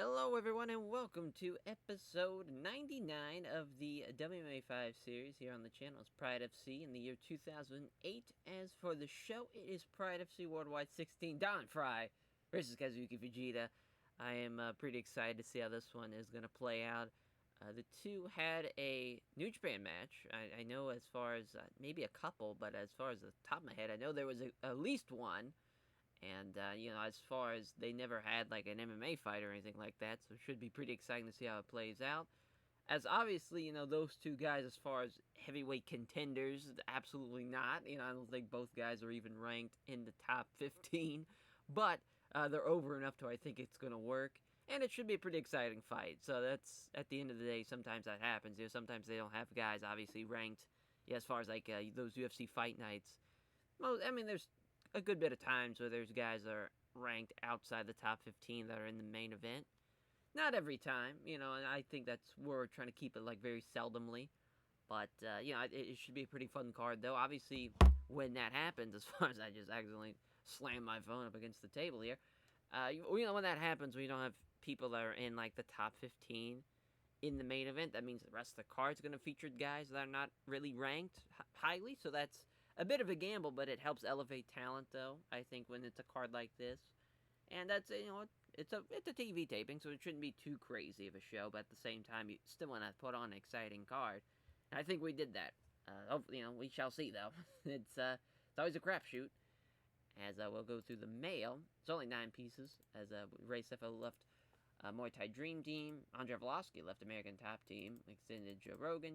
Hello, everyone, and welcome to episode 99 of the WMMA 5 series here on the channel. It's Pride FC in the year 2008. As for the show, it is Pride FC Worldwide 16, Don Frye versus Kazuki Fujita. I am pretty excited to see how this one is going to play out. The two had a New Japan match. I know as far as maybe a couple, but as far as the top of my head, I know there was at least one. And, as far as they never had, like, an MMA fight or anything like that, so it should be pretty exciting to see how it plays out. As obviously, those two guys, as far as heavyweight contenders, absolutely not. I don't think both guys are even ranked in the top 15. But they're over enough to I think it's going to work. And it should be a pretty exciting fight. So that's, at the end of the day, sometimes that happens. Sometimes they don't have guys, obviously, ranked, as far as, like, those UFC fight nights. Well, there's a good bit of times where there's guys that are ranked outside the top 15 that are in the main event. Not every time, and I think that's where we're trying to keep it, like, very seldomly. But, it should be a pretty fun card, though. Obviously, when that happens, as far as I just accidentally slammed my phone up against the table here, when that happens, when you don't have people that are in, like, the top 15 in the main event, that means the rest of the card's going to feature guys that are not really ranked highly, so that's a bit of a gamble, but it helps elevate talent, though, I think, when it's a card like this. And that's, it's a TV taping, so it shouldn't be too crazy of a show, but at the same time, you still want to put on an exciting card. And I think we did that. Hopefully, we shall see, though. It's always a crapshoot. As we'll go through the mail. It's only 9 pieces, as Ray Sefo left Muay Thai Dream Team. Andre Volosky left American Top Team. Extended Joe Rogan.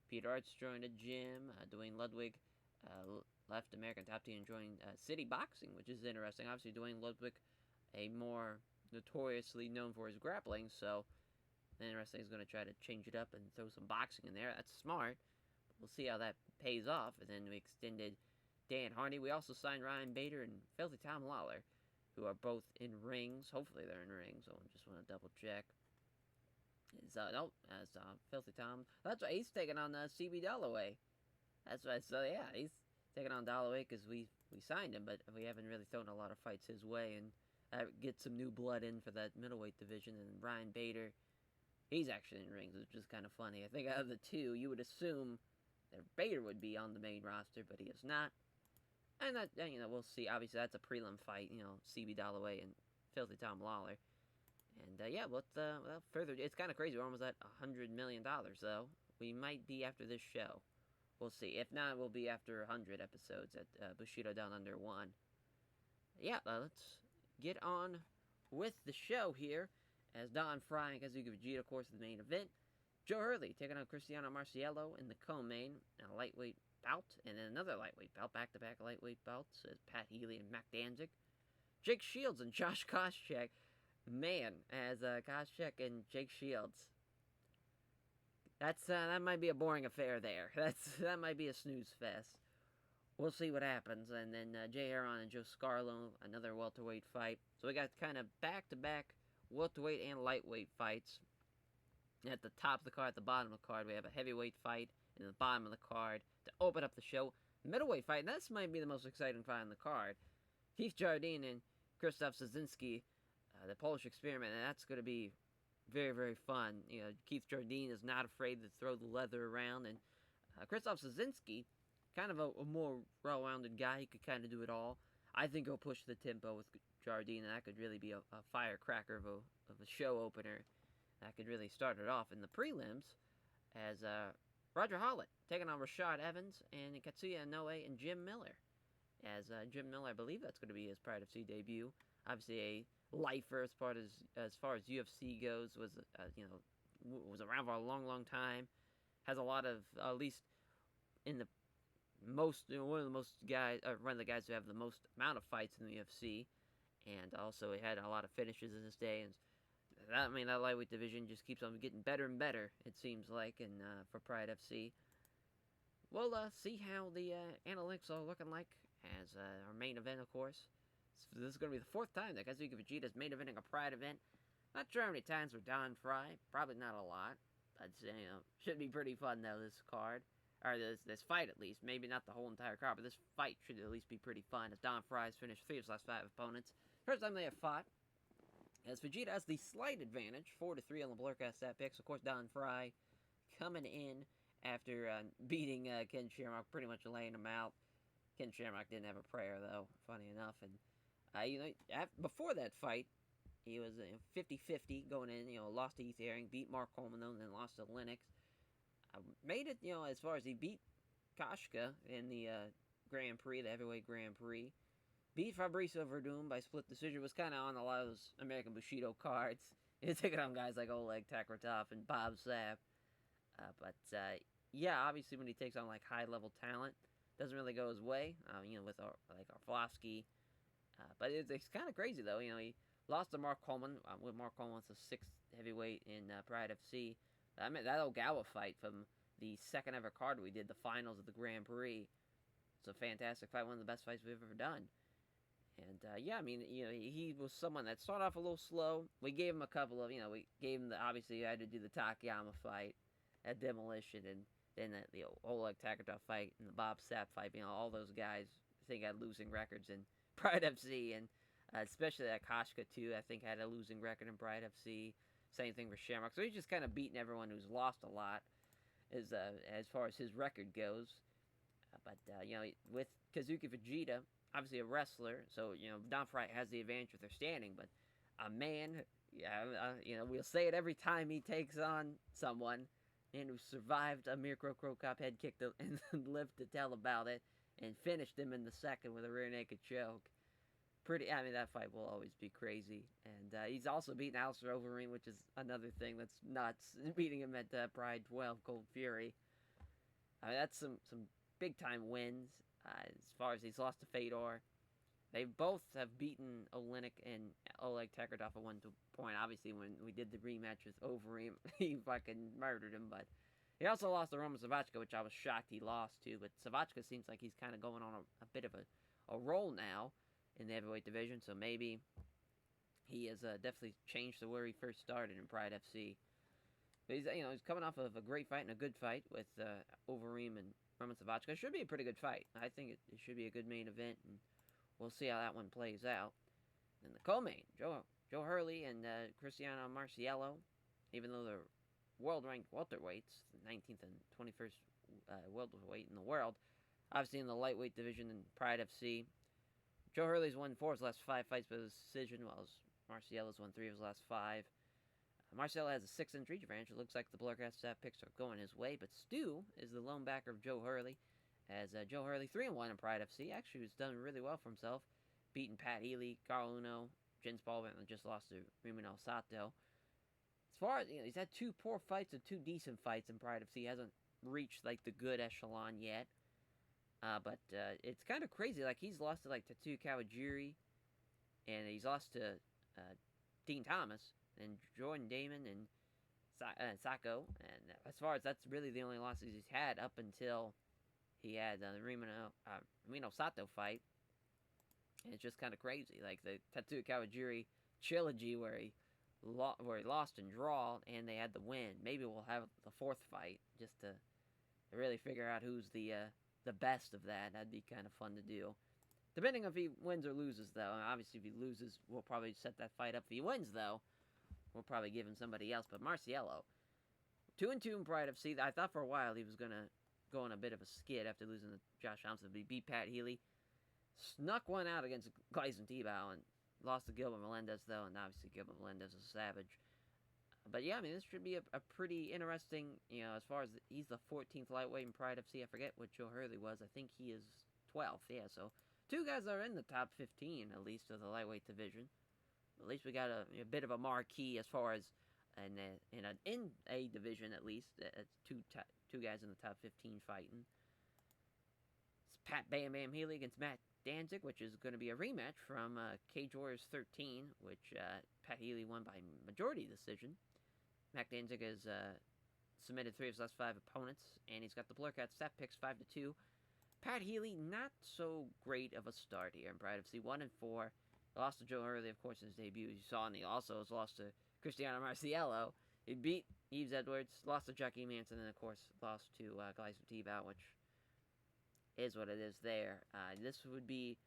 Peter Arts joined a gym. Dwayne Ludwig left American Top Team and joined City Boxing, which is interesting. Obviously, Dwayne Ludwig, a more notoriously known for his grappling, so interesting. He's going to try to change it up and throw some boxing in there. That's smart. We'll see how that pays off. And then we extended Dan Hardy. We also signed Ryan Bader and Filthy Tom Lawler, who are both in rings. Hopefully they're in rings, so I just want to double check. That's Filthy Tom. That's why he's taking on CB Dalloway. That's right. So yeah, he's taking on Dalloway because we signed him, but we haven't really thrown a lot of fights his way, and get some new blood in for that middleweight division. And Ryan Bader, he's actually in rings, which is kind of funny. I think out of the two, you would assume that Bader would be on the main roster, but he is not. And that, we'll see. Obviously, that's a prelim fight. CB Dalloway and Filthy Tom Lawler. And without further, it's kind of crazy. We're almost at $100 million, though. We might be after this show. We'll see. If not, we'll be after 100 episodes at Bushido Down Under 1. Yeah, let's get on with the show here. As Don Frye and Kazuki Fujita, of course, the main event. Joe Hurley taking on Cristiano Marciello in the co-main. A lightweight bout, and then another lightweight bout. Back-to-back lightweight bouts. Pat Healy and Mac Danzig. Jake Shields and Josh Koscheck. Man, as Koscheck and Jake Shields. That might be a boring affair there. That might be a snooze fest. We'll see what happens. And then Jay Heron and Joe Scarlow, another welterweight fight. So we got kind of back-to-back welterweight and lightweight fights. At the top of the card, at the bottom of the card, we have a heavyweight fight. And at the bottom of the card, to open up the show, middleweight fight. And this might be the most exciting fight on the card. Keith Jardine and Krzysztof Zazinski, the Polish experiment. And that's going to be very, very fun. Keith Jardine is not afraid to throw the leather around, and Krzysztof Zazinski, kind of a more well-rounded guy. He could kind of do it all. I think he'll push the tempo with Jardine, and that could really be a firecracker of a show opener. That could really start it off in the prelims, as Roger Hallett taking on Rashad Evans and Katsuya Inoue and Jim Miller. As Jim Miller, I believe that's going to be his Pride FC debut. Obviously a lifer as far as UFC goes, was around for a long time, has a lot of, at least in the most, one of the most guys, one of the guys who have the most amount of fights in the UFC, and also he had a lot of finishes in his day, and that lightweight division just keeps on getting better and better, it seems like, and for Pride FC. We'll see how the analytics are looking like as our main event, of course. So this is going to be the 4th time that Kazuki Fujita's main eventing a Pride event. Not sure how many times for Don Frye. Probably not a lot. I'd say, should be pretty fun, though, this card. Or this fight, at least. Maybe not the whole entire card, but this fight should at least be pretty fun, as Don Frye's finished 3 of his last 5 opponents. First time they have fought. As Fujita has the slight advantage, 4-3 on the Blurcast stat picks. Of course, Don Frye coming in after beating Ken Shamrock, pretty much laying him out. Ken Shamrock didn't have a prayer, though, funny enough. And, before that fight, he was 50-50 going in, lost to Heath Herring, beat Mark Coleman, then lost to Lennox. Made it, as far as he beat Koscheck in the Grand Prix, the heavyweight Grand Prix. Beat Fabricio Verdun by split decision. Was kind of on a lot of those American Bushido cards. He was taking on guys like Oleg Takratov and Bob Sapp. Yeah, obviously when he takes on like high-level talent, doesn't really go his way. With like Arflovsky. But it's kind of crazy though. He lost to Mark Coleman. With Mark Coleman, it's the 6th heavyweight in Pride FC. I mean, that Ogawa fight from the second ever card we did, the finals of the Grand Prix. It's a fantastic fight, one of the best fights we've ever done. And, he was someone that started off a little slow. We gave him a couple of, we gave him obviously you had to do the Takayama fight at Demolition, and then the Oleg Takratov fight and the Bob Sapp fight. All those guys, I think, had losing records in Pride FC, and especially that Koscheck, too, I think, had a losing record in Pride FC. Same thing for Shamrock. So he's just kind of beating everyone who's lost a lot as far as his record goes. With Kazuki Fujita, obviously a wrestler, so, Don Frye has the advantage with their standing, but a man, we'll say it every time he takes on someone, and who survived a Mirko Cro Cop head kick and lived to tell about it, and finished him in the second with a rear naked choke. That fight will always be crazy. And he's also beaten Alistair Overeem, which is another thing that's nuts. Beating him at Pride 12, Cold Fury. That's some big-time wins. As far as he's lost to Fedor. They both have beaten Olenek and Oleg Takratov at one point. Obviously, when we did the rematch with Overeem, he fucking murdered him. But he also lost to Roman Savachka, which I was shocked he lost to. But Savachka seems like he's kind of going on a bit of a roll now in the heavyweight division, so maybe he has definitely changed to where he first started in Pride FC. But he's coming off of a great fight and a good fight with Overeem and Roman Savachka. It should be a pretty good fight. I think it should be a good main event, and we'll see how that one plays out. And the co-main, Joe Hurley and Cristiano Marciello, even though they're world-ranked welterweights, the 19th and 21st welterweight in the world, obviously in the lightweight division in Pride FC. Joe Hurley's won 4 of his last 5 fights by decision, while Marciello's won 3 of his last 5. Marciello has a 6-inch reach advantage. It looks like the Blurcast stat picks are going his way, but Stu is the lone backer of Joe Hurley, as Joe Hurley 3-1 in Pride FC. Actually, has done really well for himself, beating Pat Healy, Carl Uno, Jens Baldwin, and just lost to Rimino Sato. As far as, he's had 2 poor fights and 2 decent fights in Pride FC. He hasn't reached, like, the good echelon yet. But it's kind of crazy. Like, he's lost to, like, Tatsuya Kawajiri, and he's lost to Dean Thomas, and Jordan Damon, and Sako. And as far as that's really the only losses he's had up until he had the Rimino Sato fight. And it's just kind of crazy. Like, the Tatsuya Kawajiri trilogy where he lost and draw, and they had the win. Maybe we'll have the 4th fight just to really figure out who's the best of that. That'd be kind of fun to do. Depending on if he wins or loses, though. Obviously, if he loses, we'll probably set that fight up. If he wins, though, we'll probably give him somebody else. But Marciello, 2-2 in Pride FC. I thought for a while he was going to go on a bit of a skid after losing to Josh Thompson. But he beat Pat Healy. Snuck one out against Gleison Tebow and lost to Gilbert Melendez, though. And obviously, Gilbert Melendez is a savage. But yeah, this should be a pretty interesting, as far as he's the 14th lightweight in Pride FC. I forget what Joe Hurley was. I think he is 12th. Yeah, so 2 guys are in the top 15, at least, of the lightweight division. At least we got a bit of a marquee as far as in a division, at least. Two guys in the top 15 fighting. It's Pat Bam Bam Healy against Matt Danzig, which is going to be a rematch from Cage Warriors 13, which Pat Healy won by majority decision. Matt Danzig has submitted 3 of his last 5 opponents, and he's got the Blurcat stat picks 5-2. Pat Healy, not so great of a start here in Pride FC, 1-4. Lost to Joe Hurley, of course, in his debut. You saw, and he also has lost to Cristiano Marciello. He beat Yves Edwards, lost to Jackie Manson, and of course lost to Gleison Tebow, which is what it is there. This would be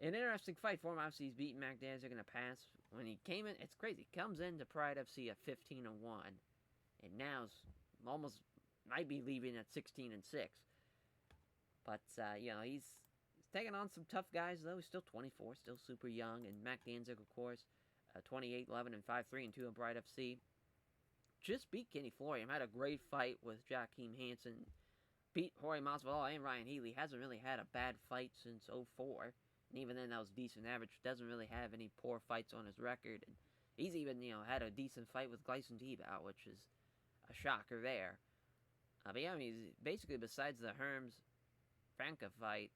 An interesting fight for him. Obviously, he's beaten Mac Danzig in the past. When he came in, it's crazy. He comes into Pride FC at 15-1, and now's almost might be leaving at 16-6. But he's taking on some tough guys though. He's still 24, still super young, and Mac Danzig, of course, 28, 11, and 5-3 and 2 in Pride FC. Just beat Kenny Florian. Had a great fight with Joachim Hansen. Beat Jorge Masvidal and Ryan Healy. Hasn't really had a bad fight since 04. And even then, that was decent average. Doesn't really have any poor fights on his record. And he's even, had a decent fight with Gleison Tebow, which is a shocker there. But yeah, I mean, basically, besides the Herms Franca fight,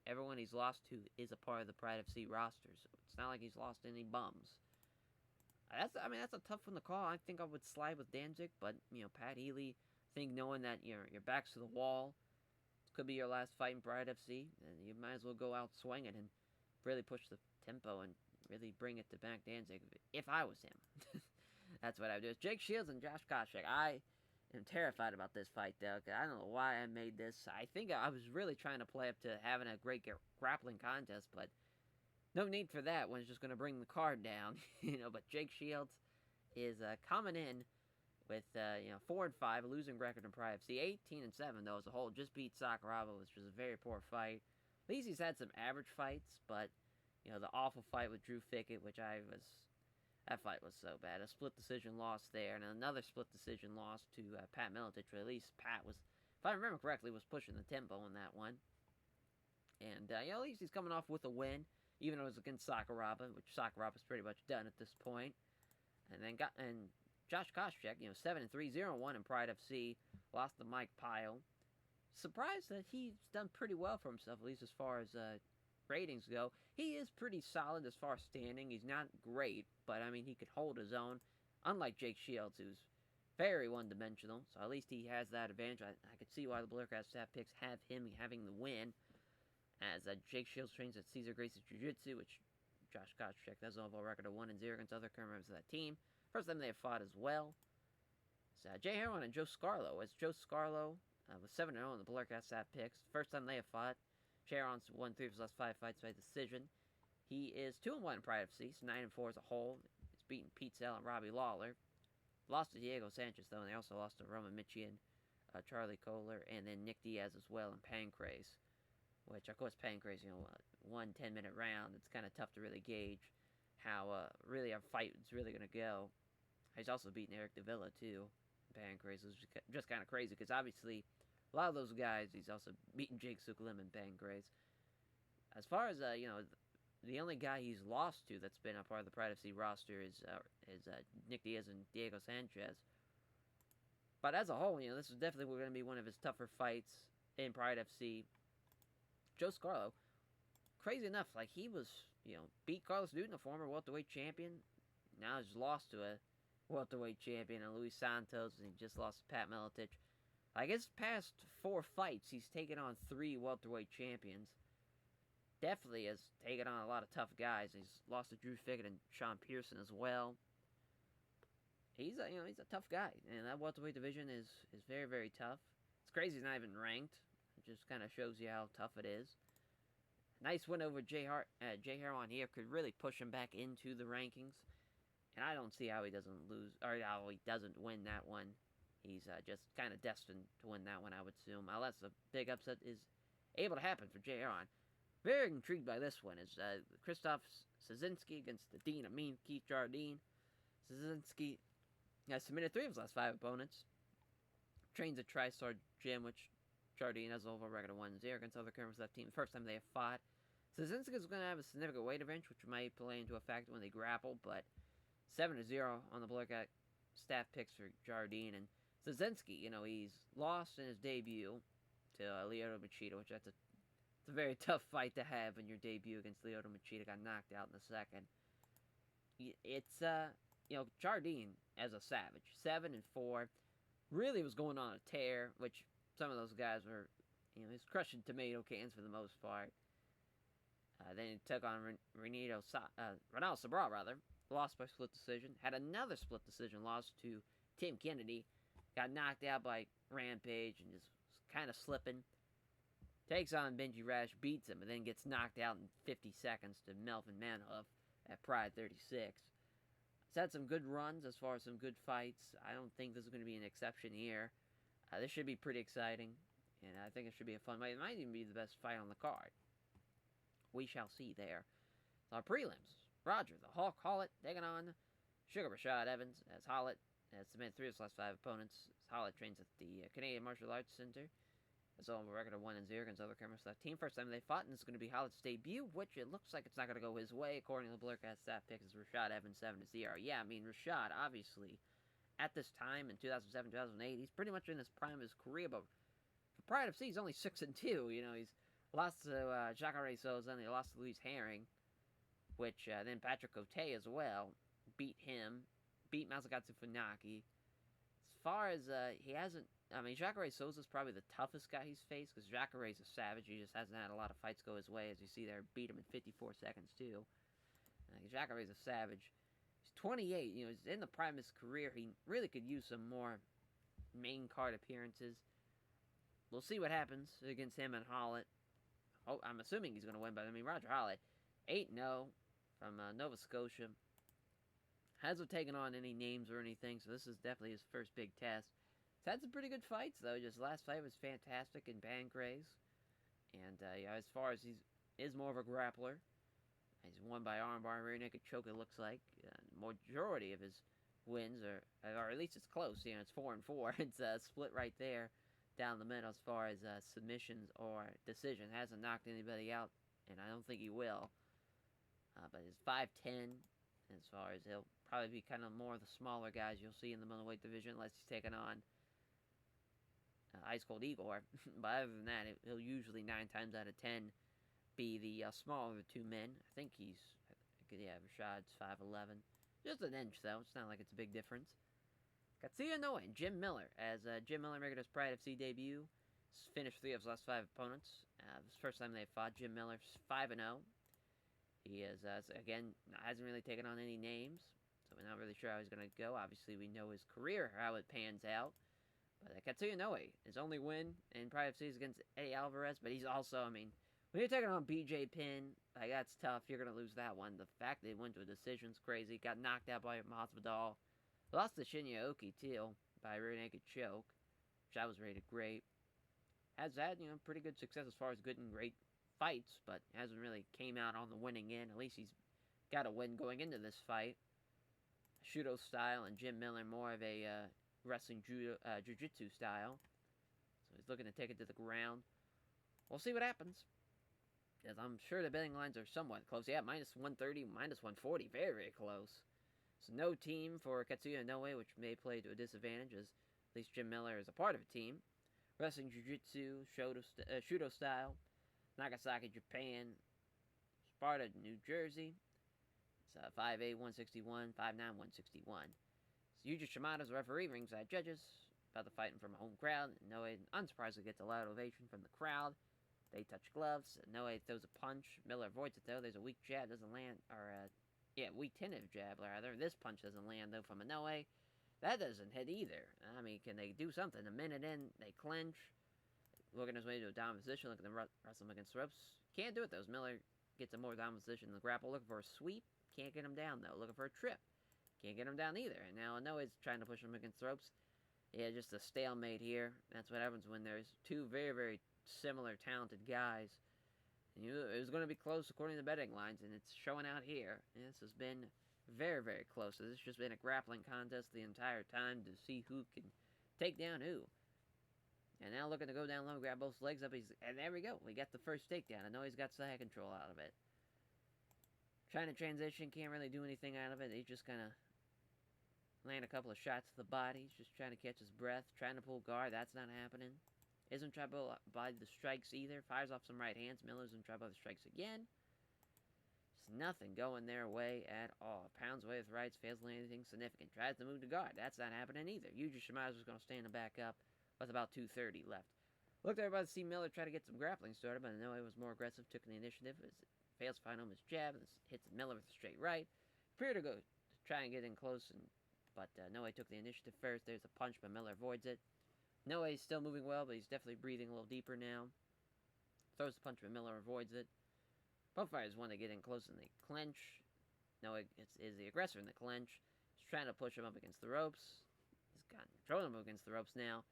everyone he's lost to is a part of the Pride FC roster. So it's not like he's lost any bums. That's a tough one to call. I think I would slide with Danzig, but, Pat Healy, I think knowing that your back's to the wall, could be your last fight in Pride FC, and you might as well go out swinging and really push the tempo and really bring it to Mac Danzig if I was him. That's what I would do. It's Jake Shields and Josh Koscheck. I am terrified about this fight, though. I don't know why I made this. I think I was really trying to play up to having a great grappling contest, but no need for that when it's just going to bring the card down. But Jake Shields is coming in with 4-5, a losing record in Pride FC. 18-7 though as a whole. Just beat Sakuraba, which was a very poor fight. At least he's had some average fights, but the awful fight with Drew Fickett, that fight was so bad. A split decision loss there, and another split decision loss to Pat Miletich. At least Pat was, if I remember correctly, was pushing the tempo in that one. And at least he's coming off with a win, even though it was against Sakuraba, which Sakuraba's pretty much done at this point. And Josh Koscheck, 7-3, 0-1 in Pride FC, lost to Mike Pyle. Surprised that he's done pretty well for himself, at least as far as ratings go. He is pretty solid as far as standing. He's not great, but he could hold his own. Unlike Jake Shields, who's very one-dimensional, so at least he has that advantage. I could see why the Blurcast staff picks have him having the win, as Jake Shields trains at Cesar Gracie Jiu-Jitsu, which Josh Koscheck does have a record of 1-0 against other current members of that team. First time they have fought as well. It's Jay Heron and Joe Scarlow. As Joe Scarlow was 7-0 in the Blurcast staff picks. First time they have fought. Jay Heron's won 3 of his last 5 fights by decision. He is 2-1 in Pride FC, so 9-4 as a whole. He's beaten Pete Sell and Robbie Lawler. Lost to Diego Sanchez, though, and they also lost to Roman Michian, Charlie Kohler, and then Nick Diaz as well, and Pancrase. Which, of course, Pancrase, 1 10-minute round. It's kind of tough to really gauge how really our fight is really going to go. He's also beaten Eric Davila, too. Pancrase is just kind of crazy, because obviously, a lot of those guys, he's also beaten Jake Sukulim and Pancrase. As far as, the only guy he's lost to that's been a part of the Pride FC roster is Nick Diaz and Diego Sanchez. But as a whole, this is definitely going to be one of his tougher fights in Pride FC. Joe Scarlow, crazy enough, he was, beat Carlos Newton, a former welterweight champion. Now he's lost to a welterweight champion, and Luis Santos, and he just lost to Pat Miletich. His past 4 fights, he's taken on 3 welterweight champions. Definitely has taken on a lot of tough guys. He's lost to Drew Fickett and Sean Pearson as well. He's a tough guy, and that welterweight division is very, very tough. It's crazy he's not even ranked. It just kind of shows you how tough it is. Nice win over Jay Heron here. Could really push him back into the rankings. And I don't see how he doesn't lose, or how he doesn't win that one. He's just kind of destined to win that one, I would assume. Unless a big upset is able to happen for Jay Heron. Very intrigued by this one. Is Krzysztof Zazinski against the Dean of Mean, Keith Jardine. Zazinski has submitted 3 of his last 5 opponents. Trains at TriStar Gym, which Jardine has a overall record of 1-0 against other current left team. First time they have fought. Zazinski is going to have a significant weight advantage, which might play into a factor when they grapple, but 7-0 on the Blurcat staff picks for Jardine. And Zazinski, he's lost in his debut to Lyoto Machida, which it's a very tough fight to have in your debut against Lyoto Machida. Got knocked out in the second. It's, Jardine as a savage. 7-4. Really was going on a tear, which some of those guys were, he's crushing tomato cans for the most part. Then he took on Ronaldo Sabra, lost by split decision. Had another split decision loss to Tim Kennedy. Got knocked out by Rampage and just kind of slipping. takes on Benji Rash, beats him, and then gets knocked out in 50 seconds to Melvin Manhoef at Pride 36. It's had some good runs as far as some good fights. I don't think this is going to be an exception here. This should be pretty exciting, and I think it should be a fun fight. It might even be the best fight on the card. We shall see there. Our prelims. Roger, the Hawk Hallett, taking on Sugar Rashed Evans as Hallett has submitted 3 of his last 5 opponents. Hallett trains at the Canadian Martial Arts Center. It's all a record of 1-0 against other cameras left team. First time they fought, and this is going to be Hallett's debut, which it looks like it's not going to go his way, according to the Blurcast staff pick, is Rashed Evans 7-0. Yeah, I mean, Rashed, obviously, at this time in 2007, 2008, he's pretty much in his prime of his career, but for Pride FC, he's only 6-2. You know, he's lost to Jacare Souza, and he lost to Luis Herring, which then Patrick Cote as well beat him, beat Masakatsu Funaki. As far as he hasn't, I mean, Jacare Souza's probably the toughest guy he's faced, because Jacare's a savage. He just hasn't had a lot of fights go his way, as you see there. Beat him in 54 seconds, too. Jacare's a savage. He's 28, you know, he's in the prime of his career. He really could use some more main card appearances. We'll see what happens against him and Hallett. Oh, I'm assuming he's going to win, but I mean, Roger Hallett, 8-0 from Nova Scotia. Hasn't taken on any names or anything, so this is definitely his first big test. He's had some pretty good fights, though. Just last fight was fantastic in Pancrase. And, yeah, as far as he is more of a grappler, he's won by armbar, rear naked choke, it looks like. Majority of his wins, or at least it's close. You know, it's 4-4. It's split right there down the middle as far as submissions or decision. Hasn't knocked anybody out, and I don't think he will. But he's 5'10", as far as he'll probably be kind of more of the smaller guys you'll see in the middleweight division, unless he's taking on Ice Cold Igor. But other than that, he'll usually 9 times out of 10 be the smaller of the two men. I think he's, yeah, Rashad's 5'11". Just an inch, though. It's not like it's a big difference. Garcia and Jim Miller, as Jim Miller making his Pride FC debut. He's finished 3 of his last 5 opponents. This first time they fought, Jim Miller's 5-0. He is, again, hasn't really taken on any names, so we're not really sure how he's going to go. Obviously, we know his career, how it pans out. But Katsuya Noe, his only win in Pride FC is against Eddie Alvarez, but he's also, I mean, when you're taking on BJ Penn, like, that's tough. You're going to lose that one. The fact that he went to a decision's crazy. Got knocked out by Masvidal. Lost to Shinya Aoki, too, by a rear naked choke, which I was rated great. Has had, you know, pretty good success as far as good and great fights, but hasn't really came out on the winning end. At least he's got a win going into this fight. Shudo style, and Jim Miller more of a wrestling jiu-jitsu style. So he's looking to take it to the ground. We'll see what happens, as I'm sure the betting lines are somewhat close. Yeah, minus 130, minus 140, very, very close. So no team for Katsuya Inoue, which may play to a disadvantage, as at least Jim Miller is a part of a team. Wrestling jiu-jitsu, Shudo style. Nagasaki, Japan. Sparta, New Jersey. It's 5'8", 161, 5'9", 161. So Yuji Shimano's referee, ringside judges, about to fighting from a home crowd. Noe, unsurprisingly, gets a loud ovation from the crowd. They touch gloves. Noe throws a punch. Miller avoids it, though. There's a weak jab, doesn't land. Or, weak tentative jab, rather. This punch doesn't land, though, from Inoue. That doesn't hit either. I mean, can they do something? A minute in, they clinch. Working his way to a dominant position, looking to wrestle him against the ropes. Can't do it, though. Miller gets a more dominant position in the grapple. Looking for a sweep. Can't get him down, though. Looking for a trip. Can't get him down either. And now Inoue's trying to push him against the ropes. Yeah, just a stalemate here. That's what happens when there's two very, very similar, talented guys. And it was going to be close according to the betting lines, and it's showing out here. And this has been very, very close. So this has just been a grappling contest the entire time to see who can take down who. And now looking to go down low, grab both legs up. And there we go. We got the first takedown. I know he's got side control out of it. Trying to transition, can't really do anything out of it. He's just kind of land a couple of shots to the body. He's just trying to catch his breath. Trying to pull guard. That's not happening. Isn't trying to buy the strikes either. Fires off some right hands. Miller's in trouble with the strikes again. Just nothing going their way at all. Pounds away with rights. Fails to land anything significant. Tries to move to guard. That's not happening either. Yuji Shimano's just going to stand and back up. With about 2:30 left. Looked everybody to see Miller try to get some grappling started, but Inoue was more aggressive, took the initiative. Fails to find home his jab, hits Miller with a straight right. Appeared to go to try and get in close, but Inoue took the initiative first. There's a punch, but Miller avoids it. Inoue's still moving well, but he's definitely breathing a little deeper now. Throws the punch, but Miller avoids it. Both fighters want to get in close in the clinch. No, is the aggressor in the clinch. He's trying to push him up against the ropes. He's got controlling him up against the ropes now.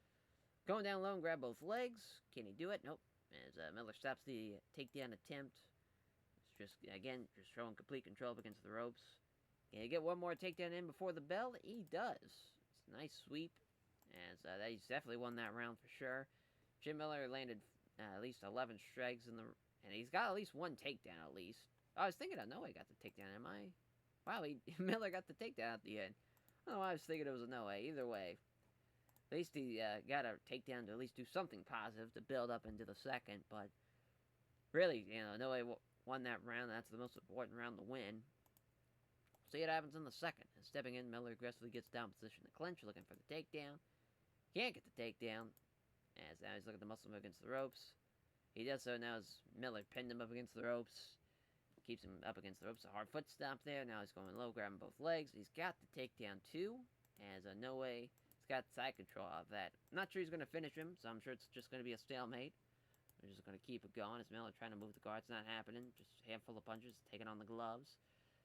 Going down low and grab both legs. Can he do it? Nope. As Miller stops the takedown attempt. It's just showing complete control up against the ropes. Can he get one more takedown in before the bell? He does. It's a nice sweep. As he's definitely won that round for sure. Jim Miller landed at least 11 strikes and he's got at least one takedown at least. I was thinking I know he got the takedown. Am I? Wow, Miller got the takedown at the end. I don't know why I was thinking it was a no way. Either way, at least he got a takedown to at least do something positive to build up into the second. But really, no way won that round. That's the most important round to win. See what happens in the second. And stepping in, Miller aggressively gets down position to clinch, looking for the takedown. Can't get the takedown. As now he's looking to muscle him against the ropes. He does so now as Miller pinned him up against the ropes. Keeps him up against the ropes. A hard foot stomp there. Now he's going low, grabbing both legs. He's got the takedown too. As no way. He's got side control of that. I'm not sure he's going to finish him, so I'm sure it's just going to be a stalemate. We're just going to keep it going. As Miller trying to move the guard. It's not happening. Just a handful of punches, taking on the gloves.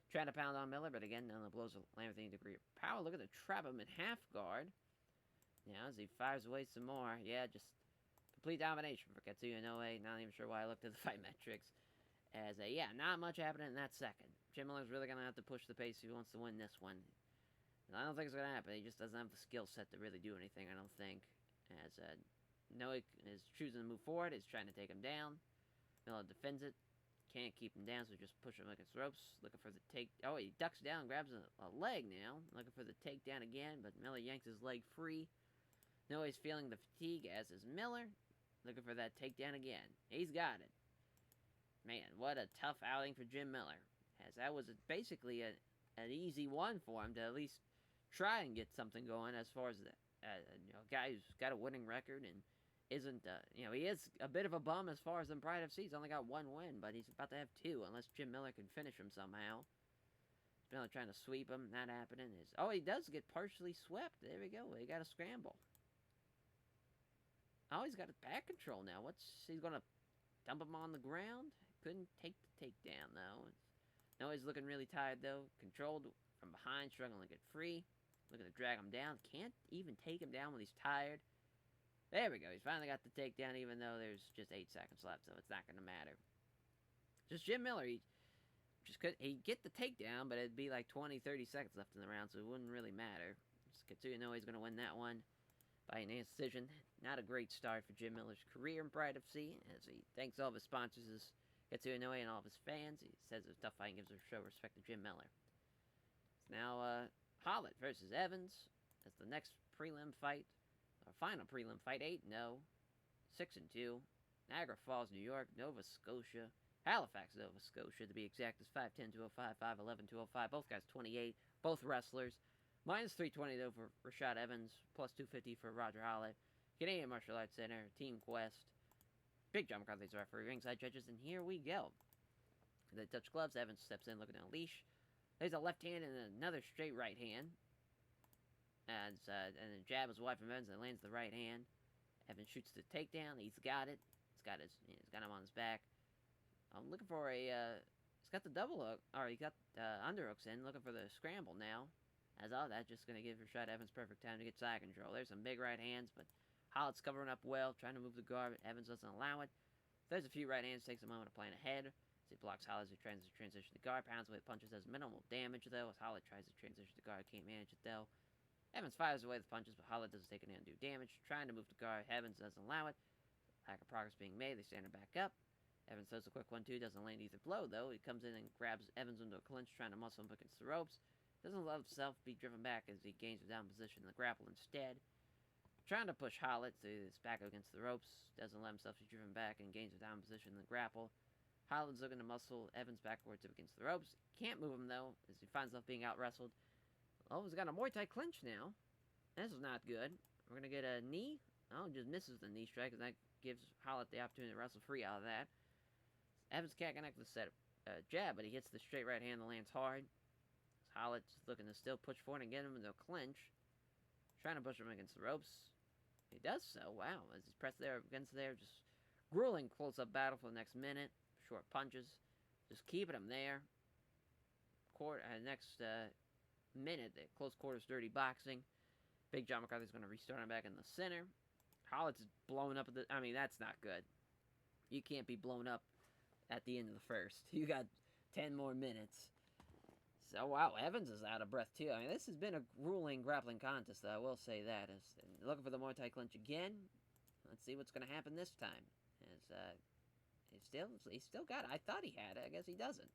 Trying to pound on Miller, but again, none of the blows will land with any degree of power. Look at the trap him in half guard. Now, as he fires away some more. Yeah, just complete domination for Katsuya Inoue. Not even sure why I looked at the fight metrics. As, not much happening in that second. Jim Miller's really going to have to push the pace if he wants to win this one. And I don't think it's going to happen. He just doesn't have the skill set to really do anything, I don't think. As Inoue is choosing to move forward. He's trying to take him down. Miller defends it. Can't keep him down, so just push him against the ropes. Looking for the take. Oh, he ducks down, grabs a leg now. Looking for the takedown again, but Miller yanks his leg free. Inoue feeling the fatigue, as is Miller. Looking for that takedown again. He's got it. Man, what a tough outing for Jim Miller. As that was basically an easy one for him to at least try and get something going as far as a guy who's got a winning record and isn't, he is a bit of a bum as far as in Pride FC. He's only got one win, but he's about to have two unless Jim Miller can finish him somehow. Miller trying to sweep him, not happening. He does get partially swept. There we go. He got a scramble. Oh, he's got a back control now. He's going to dump him on the ground? Couldn't take the takedown, though. No, he's looking really tired, though. Controlled from behind, struggling to get free. Looking to drag him down. Can't even take him down when he's tired. There we go. He's finally got the takedown, even though there's just 8 seconds left, so it's not going to matter. Just Jim Miller, he'd get the takedown, but it'd be like 20, 30 seconds left in the round, so it wouldn't really matter. Katsuya Inoue is going to win that one by an decision. Not a great start for Jim Miller's career in Pride FC, as he thanks all of his sponsors, Katsuya Inoue, and all of his fans. He says it's tough fight and gives a show respect to Jim Miller. It's now Hallett versus Evans. That's the next prelim fight. Our final prelim fight, 8-0, 6-2, Niagara Falls, New York, Nova Scotia, Halifax, Nova Scotia, to be exact, is 5'10", 205, 5'11", 205, both guys 28, both wrestlers, minus 320 though for Rashed Evans, plus 250 for Roger Hallett, Canadian Martial Arts Center, Team Quest, Big John McCarthy's referee, ringside judges, and here we go. They touch gloves, Evans steps in looking to unleash, there's a left hand and another straight right hand. And a jab is wide from Evans and lands the right hand. Evans shoots the takedown. He's got it. He's got him on his back. I'm looking for he's got the double hook, or he got underhooks in. Looking for the scramble now. As all that, just going to give Rashed Evans perfect time to get side control. There's some big right hands, but Hallett's covering up well, trying to move the guard. Evans doesn't allow it. There's a few right hands, takes a moment to plan ahead. As he blocks Hallett as he tries to transition the guard. Pounds with punches, does minimal damage though. As Hallett tries to transition the guard, can't manage it though. Evans fires away the punches, but Hallett doesn't take any undue damage. Trying to move the guard, Evans doesn't allow it. Lack of progress being made, they stand him back up. Evans does a quick 1-2, doesn't land either blow, though. He comes in and grabs Evans into a clinch, trying to muscle him against the ropes. Doesn't allow himself to be driven back as he gains a down position in the grapple instead. Trying to push Hallett to his back against the ropes. Doesn't let himself be driven back and gains a down position in the grapple. Hallett's looking to muscle Evans backwards against the ropes. Can't move him, though, as he finds himself being out-wrestled. Oh, he's got a Muay Thai clinch now. This is not good. We're going to get a knee. Oh, just misses the knee strike, and that gives Hallett the opportunity to wrestle free out of that. Evans can't connect the set jab, but he hits the straight right hand that lands hard. Hallett's looking to still push forward and get him into a clinch. Trying to push him against the ropes. He does so. Wow, as he's pressed there against there, just grueling close-up battle for the next minute. Short punches, just keeping him there. Next minute, the close quarters dirty boxing. Big John McCarthy's going to restart him back in the center. Hallett's blown up. That's not good. You can't be blown up at the end of the first. You got 10 more minutes. So, wow, Evans is out of breath, too. This has been a grueling grappling contest, though. I will say that. Looking for the Muay Thai clinch again. Let's see what's going to happen this time. He's still got it. I thought he had it. I guess he doesn't.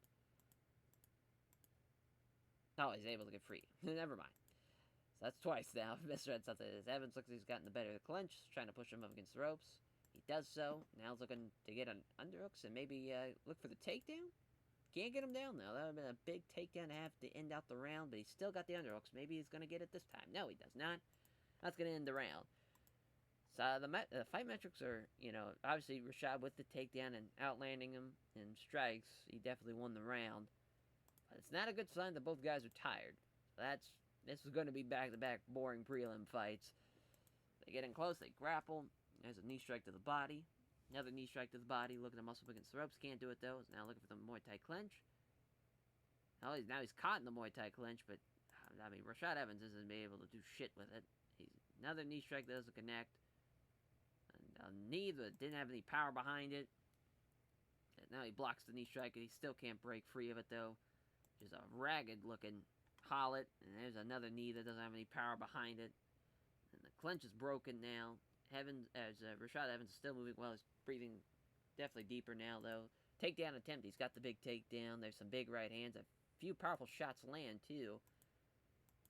Oh, he's able to get free. Never mind. So that's twice now. Misread something. Evans looks like he's gotten the better of the clinch, trying to push him up against the ropes. He does so. Now he's looking to get an underhooks and maybe look for the takedown. Can't get him down, though. That would have been a big takedown to have to end out the round, but he's still got the underhooks. Maybe he's going to get it this time. No, he does not. That's going to end the round. So the fight metrics are, obviously Rashed with the takedown and outlanding him in strikes. He definitely won the round. But it's not a good sign that both guys are tired. This is going to be back-to-back boring prelim fights. They get in close, they grapple. There's a knee strike to the body. Another knee strike to the body. Looking to muscle up against the ropes. Can't do it, though. He's now looking for the Muay Thai clinch. Now he's caught in the Muay Thai clinch, but, Rashed Evans isn't able to do shit with it. Another knee strike that doesn't connect. And a knee that didn't have any power behind it. And now he blocks the knee strike, and he still can't break free of it, though. Just a ragged-looking Hallett. And there's another knee that doesn't have any power behind it. And the clinch is broken now. Rashed Evans is still moving well. He's breathing definitely deeper now, though. Takedown attempt. He's got the big takedown. There's some big right hands. A few powerful shots land, too.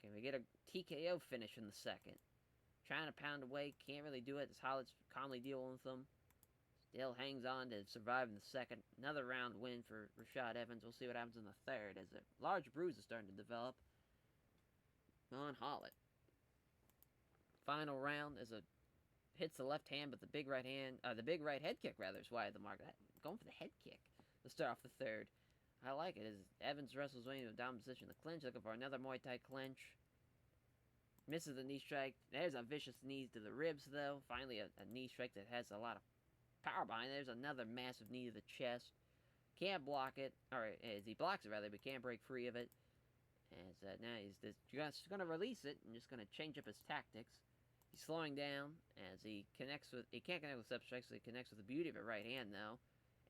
Can we get a TKO finish in the second? Trying to pound away. Can't really do it. As Hallett's calmly dealing with them. Still hangs on to survive in the second. Another round win for Rashed Evans. We'll see what happens in the third as a large bruise is starting to develop on Hallett. Final round is hits the left hand, but the big right head kick rather is wide of the mark. Going for the head kick to start off the third. I like it as Evans wrestles way into a down position in the clinch, looking for another Muay Thai clinch. Misses the knee strike. There's a vicious knee to the ribs, though. Finally, a knee strike that has a lot of power behind it. There's another massive knee to the chest. Can't block it, or as he blocks it rather, but can't break free of it. As now he's just going to release it and just going to change up his tactics. He's slowing down as he can't connect with substrikes, so he connects with the beauty of a right hand, though.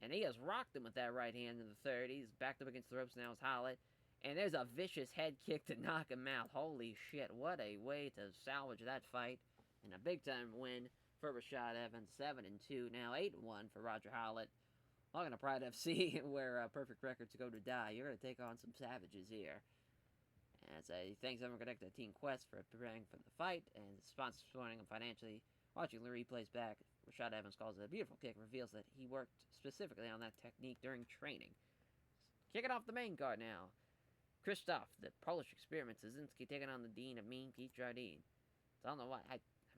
And he has rocked him with that right hand in the third. He's backed up against the ropes now as Hallett. And there's a vicious head kick to knock him out. Holy shit, what a way to salvage that fight. And a big-time win for Rashed Evans, 7-2. Now 8-1 for Roger Hallett. Welcome to Pride FC, where perfect records go to die. You're going to take on some savages here. As thanks everyone connected to Team Quest for preparing for the fight and sponsors supporting him financially. Watching the replays back, Rashed Evans calls it a beautiful kick, reveals that he worked specifically on that technique during training. Kicking off the main card now. Krzysztof, the Polish experiment, Zazinski taking on the Dean of Mean, Keith Jardine. So I don't know why,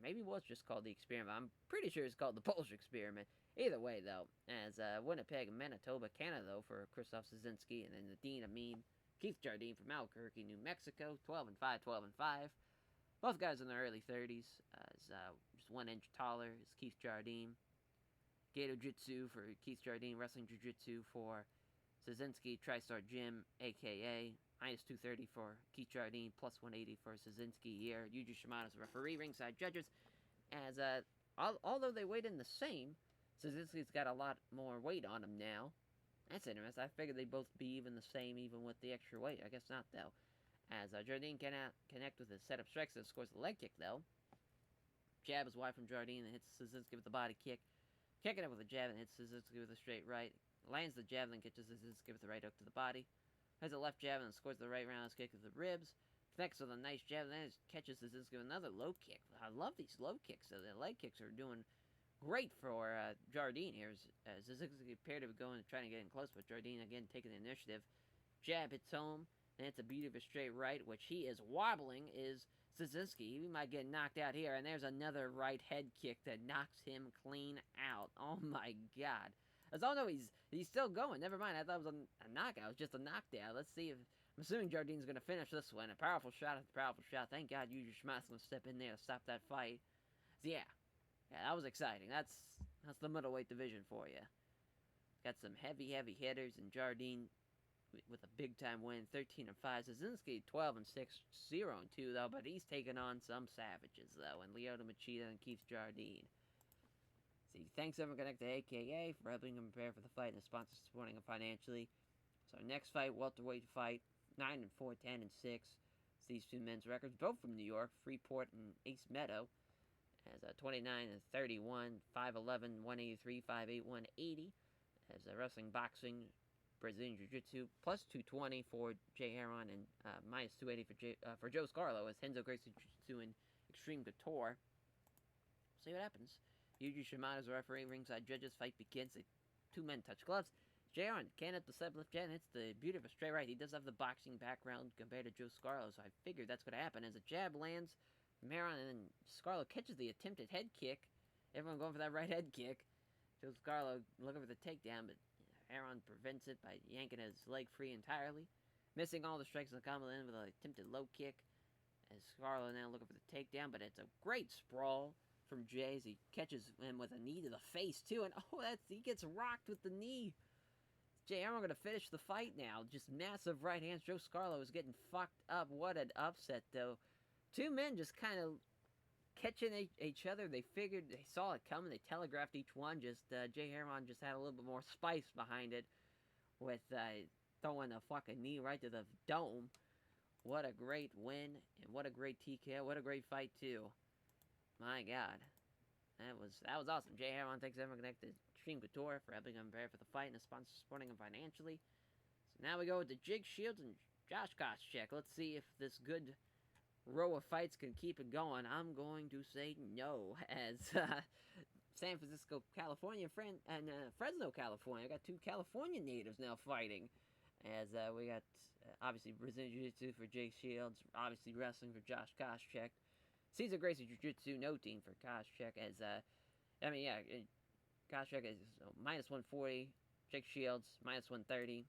maybe it was just called the experiment. I'm pretty sure it's called the Polish experiment. Either way, though, as Winnipeg, Manitoba, Canada, though, for Krzysztof Zazinski, and then the Dean of Mean, Keith Jardine from Albuquerque, New Mexico, 12-5, 12-5. Both guys in their early 30s. Just 1 inch taller is Keith Jardine. Gato Jitsu for Keith Jardine. Wrestling Jiu-Jitsu for Zazinski. TriStar Gym, a.k.a. minus 230 for Keith Jardine. Plus 180 for Zazinski here. Yuji Shimano's referee. Ringside judges. As although they weighed in the same, Zazinski's got a lot more weight on him now. That's interesting. I figured they'd both be even the same, even with the extra weight. I guess not, though. As Jardine cannot connect with his setup strikes and scores the leg kick, though. Jab is wide from Jardine and hits Zazinski with the body kick. Kicking it with a jab and hits Zazinski with a straight right. Lands the jab and then catches Zazinski with the right hook to the body. Has a left jab and then scores the right roundhouse kick to the ribs. Connects with a nice jab and then catches Zazinski with another low kick. I love these low kicks. So the leg kicks are doing great for Jardine here. Zazinski appeared to be trying to get in close, but Jardine again taking the initiative. Jab hits home, and it's a beauty of a straight right, which he is wobbling, is Zazinski. He might get knocked out here, and there's another right head kick that knocks him clean out. Oh my god. As I know he's still going. Never mind, I thought it was a knockout. It was just a knockdown. Let's see if... I'm assuming Jardine's going to finish this one. A powerful shot after powerful shot. Thank God Yuji Shimano's going to step in there to stop that fight. So yeah, that was exciting. That's That's the middleweight division for you. Got some heavy hitters in Jardine with a big time win, 13-5. Zazinski 12-6, 0-2 though, but he's taking on some savages though, and Lyoto Machida and Keith Jardine. See, thanks everyone connected to AKA for helping him prepare for the fight and the sponsors supporting him financially. So our next fight, welterweight fight, 9-4, 10-6. These two men's records, both from New York, Freeport and Ace Meadow, as 29-31, 5'11", 183, 5'8", 180. As wrestling, boxing, Brazilian Jiu-Jitsu, plus 220 for Jay Heron and minus 280 for Joe Scarlow, as Renzo Gracie Jiu-Jitsu and Extreme Couture. See what happens. Yuji Shimano's the referee, ringside judges, fight begins. The two men touch gloves. Jay Heron can't hit the sub left jab, and it's the beauty of a straight right. He does have the boxing background compared to Joe Scarlow, so I figured that's going to happen. As a jab lands from Heron, and then Scarlow catches the attempted head kick. Everyone going for that right head kick. Joe Scarlow looking for the takedown, but Heron prevents it by yanking his leg free entirely. Missing all the strikes in the combo in with an attempted low kick. As Scarlow now looking for the takedown, but it's a great sprawl from Jay as he catches him with a knee to the face too, and he gets rocked with the knee. Jay Heron going to finish the fight now. Just massive right hands. Joe Scarlow is getting fucked up. What an upset though. Two men just kind of catching each other. They figured, they saw it coming. They telegraphed each one. Just Jay Heron just had a little bit more spice behind it with throwing a fucking knee right to the dome. What a great win, and what a great TKO. What a great fight too. My God, that was awesome. Jay Heron, thanks everyone connected. Extreme Couture for helping him prepare for the fight and the sponsor supporting him financially. So now we go with the Jake Shields and Josh Koscheck. Let's see if this good row of fights can keep it going. I'm going to say no, as San Francisco, California, and Fresno, California. I got two California natives now fighting. As we got obviously Brazilian Jiu-Jitsu for Jake Shields, obviously wrestling for Josh Koscheck. Cesar Gracie Jiu-Jitsu, no team for Koscheck. As Koscheck is minus 140. Jake Shields minus 130.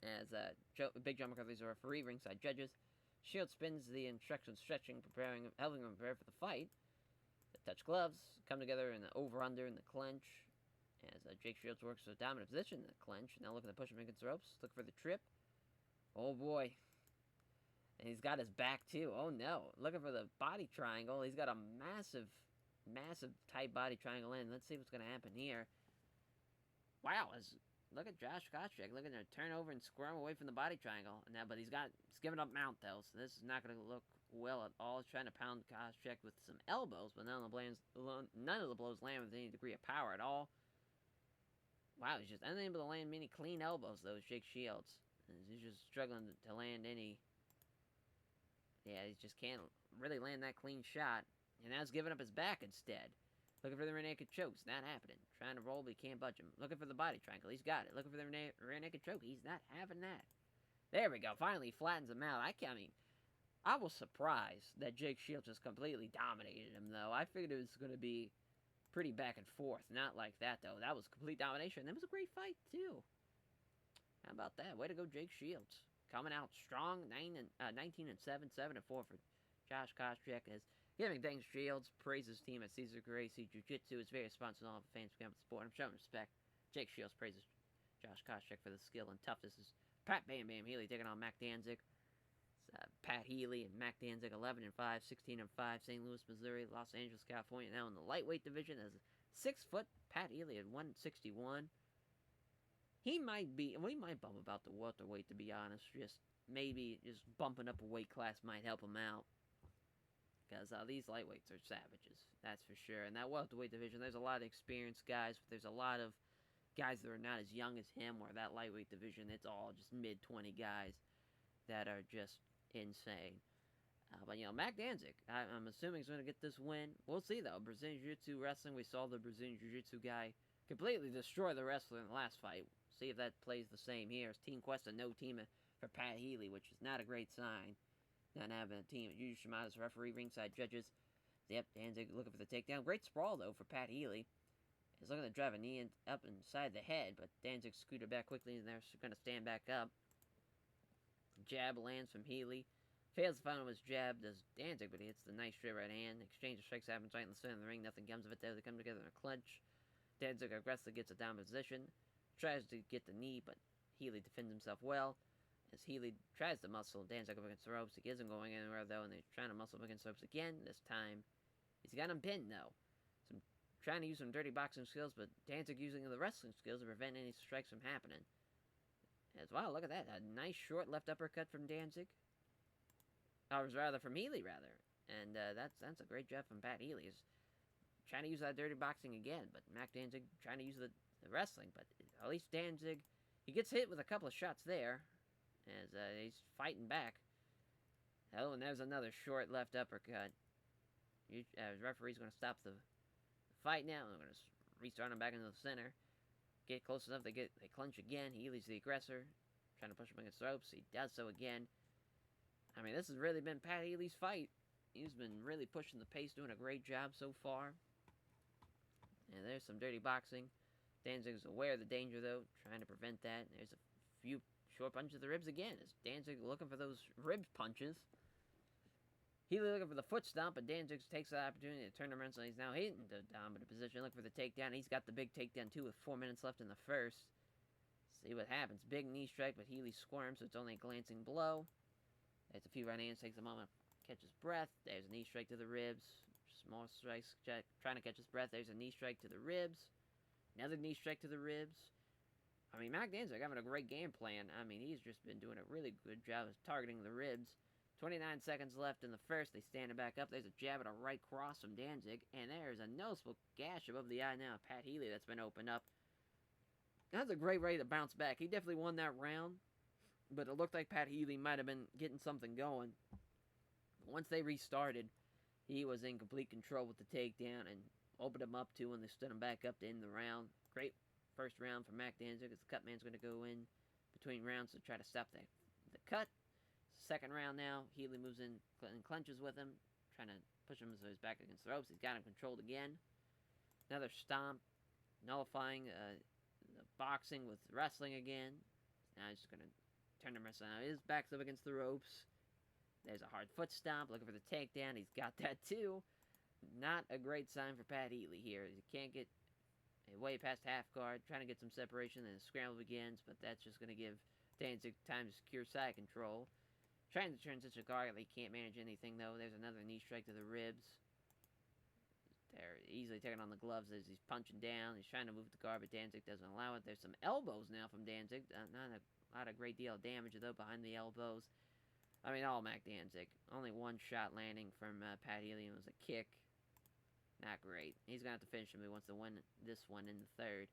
As Big John McCarthy's a referee, ringside judges. Shields spins the instructions, stretching, helping him prepare for the fight. The touch gloves, come together in the over-under in the clinch. As Jake Shields works a dominant position in the clinch. Now looking to push him against the ropes. Look for the trip. Oh boy. And he's got his back too. Oh no. Looking for the body triangle. He's got a massive tight body triangle in. Let's see what's going to happen here. Wow. Look at Josh Koscheck. Look at him turn over and squirm away from the body triangle. Now, but he's giving up mount though. So this is not going to look well at all. He's trying to pound Koscheck with some elbows. But none of the blows land with any degree of power at all. Wow. He's just unable to land many clean elbows though. Jake Shields. He's just struggling to land any. Yeah, he just can't really land that clean shot. And now he's giving up his back instead. Looking for the rear naked chokes. Not happening. Trying to roll, but he can't budge him. Looking for the body triangle. He's got it. Looking for the rear naked choke. He's not having that. There we go. Finally, he flattens him out. I was surprised that Jake Shields just completely dominated him, though. I figured it was going to be pretty back and forth. Not like that, though. That was complete domination. That was a great fight, too. How about that? Way to go, Jake Shields. Coming out strong, 19-7, 7-4 for Josh Koscheck. As giving thanks Shields, praises team at Cesar Gracie Jiu-Jitsu. Is very responsible for fans become the sport. I'm showing respect. Jake Shields praises Josh Koscheck for the skill and toughness. This is Pat Bam Bam Healy taking on Mac Danzig. Pat Healy and Mac Danzig 11-5, 16-5. St. Louis, Missouri, Los Angeles, California. Now in the lightweight division as 6 foot Pat Healy at 161. We might bump about the welterweight, to be honest. Maybe just bumping up a weight class might help him out. Because these lightweights are savages, that's for sure. And that welterweight division, there's a lot of experienced guys, but there's a lot of guys that are not as young as him, where that lightweight division, it's all just mid-20 guys that are just insane. But, Mac Danzig, I'm assuming he's going to get this win. We'll see, though. Brazilian Jiu-Jitsu wrestling, we saw the Brazilian Jiu-Jitsu guy completely destroy the wrestler in the last fight. See if that plays the same here. It's Team Quest, no team for Pat Healy, which is not a great sign. Not having a team. Yuji Shimano's referee, ringside judges. Yep, Danzig looking for the takedown. Great sprawl, though, for Pat Healy. He's looking to drive a knee up inside the head, but Danzig scooted back quickly, and they're going to stand back up. Jab lands from Healy. Fails to find him with his jab, does Danzig, but he hits the nice straight right hand. Exchange of strikes happens right in the center of the ring. Nothing comes of it there. They come together in a clinch. Danzig aggressively gets a down position. Tries to get the knee, but Healy defends himself well. As Healy tries to muscle Danzig up against the ropes. He isn't going anywhere, though, and they're trying to muscle him against the ropes again. This time, he's got him pinned, though. So trying to use some dirty boxing skills, but Danzig using the wrestling skills to prevent any strikes from happening. As wow, look at that. A nice short left uppercut from Danzig. Or rather, from Healy, rather. And that's a great job from Pat Healy. He's trying to use that dirty boxing again, but Mac Danzig trying to use the wrestling. But at least Danzig, he gets hit with a couple of shots there, as he's fighting back. Oh, and there's another short left uppercut. The referee's going to stop the fight now. They're going to restart him back into the center. Get close enough, they clinch again. Healy's the aggressor, trying to push him against the ropes. He does so again. I mean, this has really been Pat Healy's fight. He's been really pushing the pace, doing a great job so far. And there's some dirty boxing. Danzig's aware of the danger, though, trying to prevent that. There's a few short punches to the ribs again. As Danzig looking for those rib punches. Healy looking for the foot stomp, but Danzig takes the opportunity to turn him around, so he's now hitting the dominant position, looking for the takedown. He's got the big takedown, too, with 4 minutes left in the first. See what happens. Big knee strike, but Healy squirms, so it's only a glancing blow. There's a few right hands, takes a moment, catches breath. There's a knee strike to the ribs. Small strikes, trying to catch his breath. There's a knee strike to the ribs. Another knee strike to the ribs. I mean, Mac Danzig having a great game plan. I mean, he's just been doing a really good job of targeting the ribs. 29 seconds left in the first. They stand it back up. There's a jab and a right cross from Danzig. And there's a noticeable gash above the eye now of Pat Healy that's been opened up. That's a great way to bounce back. He definitely won that round. But it looked like Pat Healy might have been getting something going. But once they restarted, he was in complete control with the takedown and opened him up too when they stood him back up to end the round. Great first round for Mac Danzig as the cut man's going to go in between rounds to try to stop the cut. Second round now, Healy moves in and clenches with him, trying to push him so he's back against the ropes. He's got him controlled again. Another stomp, nullifying the boxing with wrestling again. Now he's just going to turn him around. Now his back's up against the ropes. There's a hard foot stomp, looking for the takedown. He's got that too. Not a great sign for Pat Healy here. He can't get way past half guard, trying to get some separation, and the scramble begins, but that's just going to give Danzig time to secure side control. Trying to transition guard, he can't manage anything though. There's another knee strike to the ribs. They're easily taking on the gloves as he's punching down. He's trying to move the guard, but Danzig doesn't allow it. There's some elbows now from Danzig. Not a great deal of damage though behind the elbows. I mean, all Mac Danzig. Only one shot landing from Pat Healy, and it was a kick. Not great. He's going to have to finish him. He wants to win this one in the third.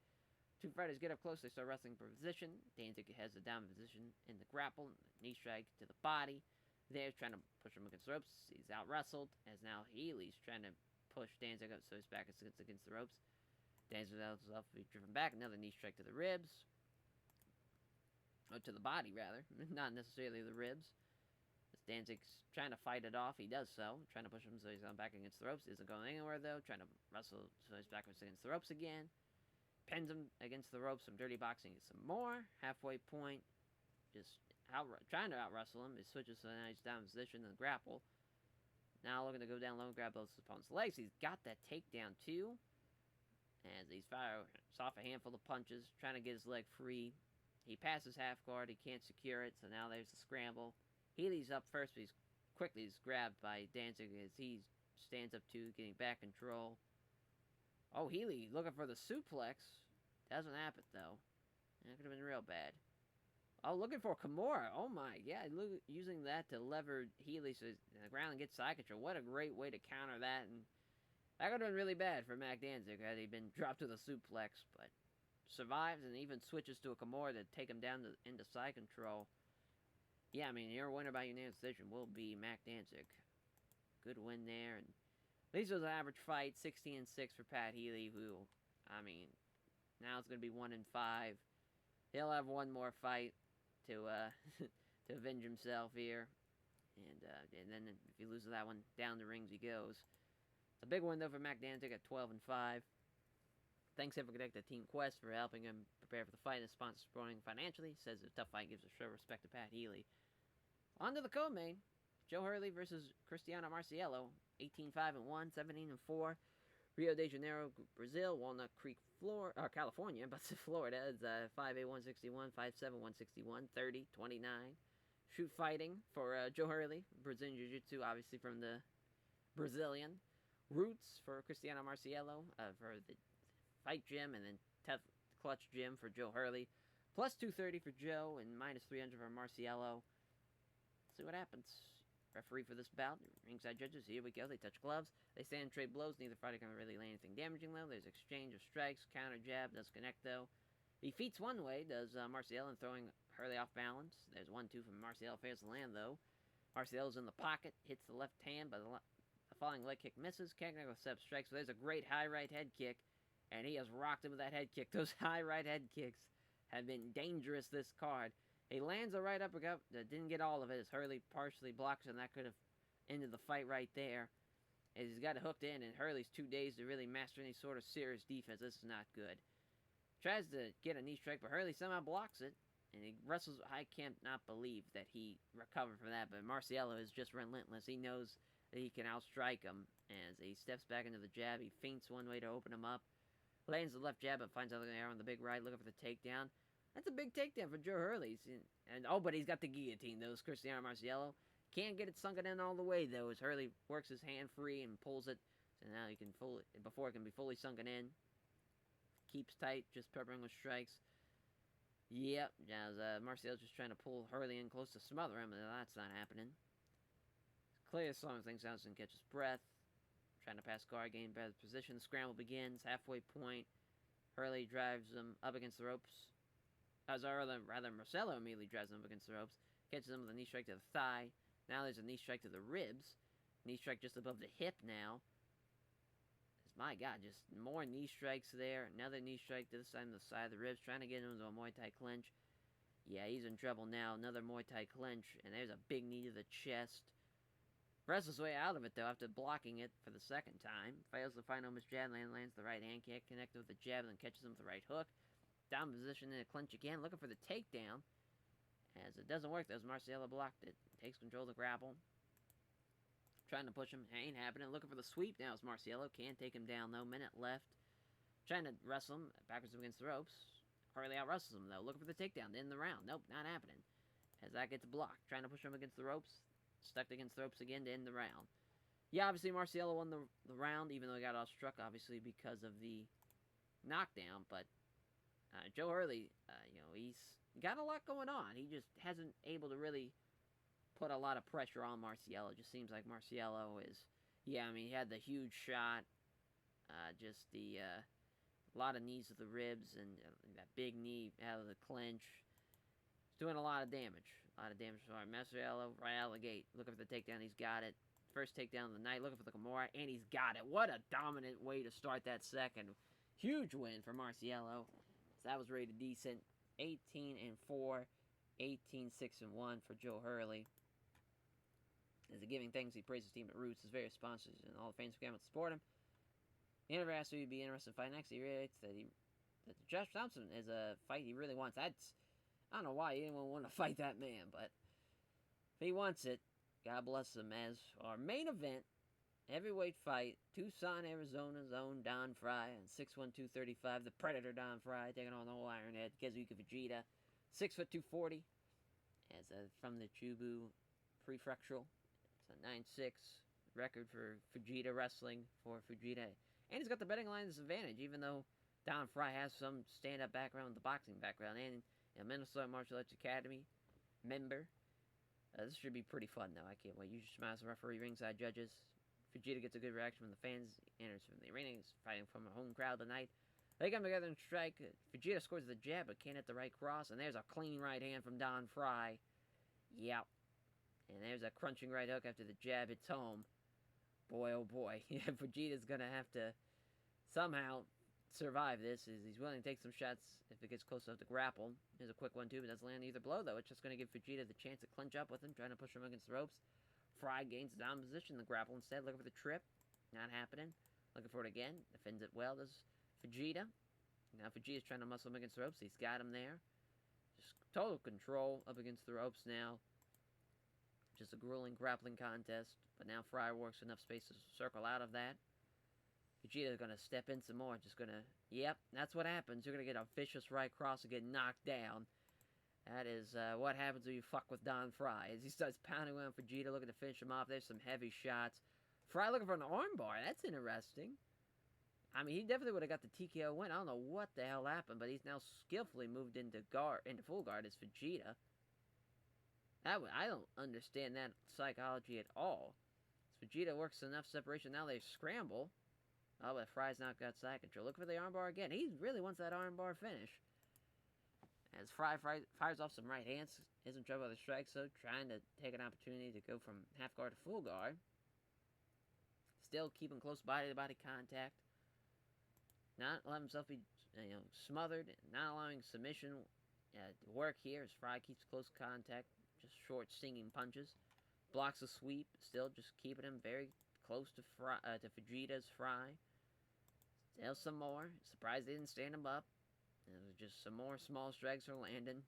Two fighters get up close. They start wrestling for position. Danzig has the down position in the grapple. Knee strike to the body. They're trying to push him against the ropes. He's out-wrestled. As now Healy's trying to push Danzig up so his back is against the ropes. Danzig allows himself to be driven back. Another knee strike to the ribs. Or to the body, rather. Not necessarily the ribs. As Danzig's trying to fight it off, he does so. Trying to push him so he's going back against the ropes. Isn't going anywhere, though. Trying to wrestle so he's back against the ropes again. Pins him against the ropes. Some dirty boxing. Some more. Halfway point. Just trying to out-wrestle him. He switches so now he's down in position in the grapple. Now looking to go down low and grab both his opponent's legs. He's got that takedown, too. As he's fires off a handful of punches. Trying to get his leg free. He passes half guard. He can't secure it. So now there's the scramble. Healy's up first, but he's grabbed by Danzig as he stands up too, getting back control. Oh, Healy looking for the suplex. Doesn't happen, though. That could have been real bad. Oh, looking for Kimura. Oh, my. Yeah, using that to lever Healy so he's on the ground and get side control. What a great way to counter that. And that could have been really bad for Mac Danzig had he been dropped to the suplex. But survives and even switches to a Kimura to take him down into side control. Yeah, I mean, your winner by unanimous decision will be Mac Danzig. Good win there. And these was an average fight, 16-6 for Pat Healy, who, I mean, now it's going to be 1-5. He'll have one more fight to to avenge himself here. And then if he loses that one, down the rings he goes. It's a big win, though, for Mac Danzig at 12-5. Thanks everyone to Team Quest for helping him prepare for the fight and sponsor supporting financially. Says a tough fight gives a show respect to Pat Healy. On to the co-main. Joe Hurley versus Cristiano Marciello, 18-5-1, 17-4. Rio de Janeiro, Brazil, Walnut Creek, California, but Florida is 5'8", 161, 5'7", 161, 30, 29. Shoot fighting for Joe Hurley, Brazilian Jiu-Jitsu, obviously from the Brazilian. Roots for Cristiano Marciello for the fight gym, and then tough clutch gym for Joe Hurley. Plus 230 for Joe and minus 300 for Marciello. See what happens. Referee for this bout, ringside judges, here we go. They touch gloves. They stand and trade blows. Neither fighter can really lay anything damaging, though. There's exchange of strikes, counter jab, does connect, though. He feats one way, does Marciello, in throwing Hurley off balance. There's 1-2 from Marciello, fails to land, though. Marciello's in the pocket, hits the left hand, but the falling leg kick misses. Can't connect with step strikes, so there's a great high right head kick, and he has rocked him with that head kick. Those high right head kicks have been dangerous this card. He lands a right uppercut that didn't get all of it as Hurley partially blocks, and that could have ended the fight right there. As he's got it hooked in, and Hurley's 2 days to really master any sort of serious defense. This is not good. Tries to get a knee strike, but Hurley somehow blocks it, and he wrestles. I cannot believe that he recovered from that, but Marciello is just relentless. He knows that he can outstrike him as he steps back into the jab. He feints one way to open him up. Lands the left jab, but finds out the arrow on the big right, looking for the takedown. That's a big takedown for Joe Hurley. But he's got the guillotine, though. Cristiano Marciello can't get it sunken in all the way, though, as Hurley works his hand free and pulls it. So now he can before it can be fully sunken in. Keeps tight, just peppering with strikes. Yep, as Marciello's just trying to pull Hurley in close to smother him, and that's not happening. Clear slowing things out and catches breath. Trying to pass guard, gain better position. The scramble begins, halfway point. Hurley drives him up against the ropes. Marciello immediately drives him up against the ropes. Catches him with a knee strike to the thigh. Now there's a knee strike to the ribs. Knee strike just above the hip now. My God, just more knee strikes there. Another knee strike to this side of the ribs. Trying to get him into a Muay Thai clinch. Yeah, he's in trouble now. Another Muay Thai clinch. And there's a big knee to the chest. Wrestles his way out of it, though, after blocking it for the second time. Fails to find him his jab. Lands the right hand kick. Connected with the jab, and then catches him with the right hook. Down position in a clinch again, looking for the takedown. As it doesn't work, though, as Marciello blocked it. Takes control of the grapple. Trying to push him, ain't happening. Looking for the sweep now as Marciello. Can't take him down, though. Minute left. Trying to wrestle him backwards against the ropes. Hurley out wrestles him, though. Looking for the takedown in the round. Nope, not happening. As that gets blocked. Trying to push him against the ropes. Stuck against the ropes again to end the round. Yeah, obviously Marciello won the round, even though he got all struck, obviously, because of the knockdown. But Joe Hurley, he's got a lot going on. He just hasn't able to really put a lot of pressure on Marciello. It just seems like Marciello is, he had the huge shot, just the, a lot of knees to the ribs, and that big knee out of the clinch. He's doing a lot of damage. For Marciello, right out of the gate. Looking for the takedown, he's got it. First takedown of the night, looking for the Kimura, and he's got it. What a dominant way to start that second. Huge win for Marciello. So that was rated decent. 18-4, 18-6-1 for Joe Hurley. As a giving thanks, he praised his team at Roots, his various sponsors, and all the fans who came out to support him. He never asked who he'd be interested in fighting next. He reiterates that Josh Thompson is a fight he really wants. I don't know why anyone would want to fight that man, but if he wants it, God bless him. As our main event, heavyweight fight, Tucson, Arizona's own Don Frye, and 6'1", 235, the Predator Don Frye, taking on the old Ironhead, Kazuchika Fujita, 6', 240, as from the Chubu Prefectural. It's a 9-6 record for Fujita wrestling for Fujita. And he's got the betting line disadvantage, even though Don Frye has some stand-up background, the boxing background, and a Minnesota Martial Arts Academy member. This should be pretty fun, though. I can't wait. You should smash the referee, ringside judges. Fujita gets a good reaction from the fans. Enters from the arena. He's fighting from a home crowd tonight. They come together and strike. Fujita scores the jab, but can't hit the right cross. And there's a clean right hand from Don Frye. Yep. And there's a crunching right hook after the jab hits home. Boy, oh boy. Fujita's going to have to somehow survive this. He's willing to take some shots if it gets close enough to grapple. Here's a quick 1-2, but doesn't land either blow, though. It's just going to give Fujita the chance to clinch up with him, trying to push him against the ropes. Frye gains the down position, the grapple instead. Looking for the trip. Not happening. Looking for it again. Defends it well. Does Fujita. Now Fujita's trying to muscle him against the ropes. He's got him there. Just total control up against the ropes now. just a grueling grappling contest. But now Frye works enough space to circle out of that. Fujita's going to step in some more. Just going to, yep, that's what happens. You're going to get a vicious right cross and get knocked down. That is what happens when you fuck with Don Frye. As he starts pounding on Fujita, looking to finish him off. There's some heavy shots. Frye looking for an armbar. That's interesting. I mean, he definitely would have got the TKO win. I don't know what the hell happened, but he's now skillfully moved into full guard as Fujita. I don't understand that psychology at all. As Fujita works enough separation. Now they scramble. Oh, but Frye's not got side control. Look for the armbar again. He really wants that armbar finish. As Frye fires off some right hands, isn't in trouble with the strikes, so trying to take an opportunity to go from half guard to full guard. Still keeping close body-to-body contact. Not letting himself be, smothered. Not allowing submission to work here as Frye keeps close contact. Just short, stinging punches. Blocks a sweep. Still just keeping him very close to Fujita's Frye. Still some more. Surprised they didn't stand him up. It was just some more small strikes for Landon.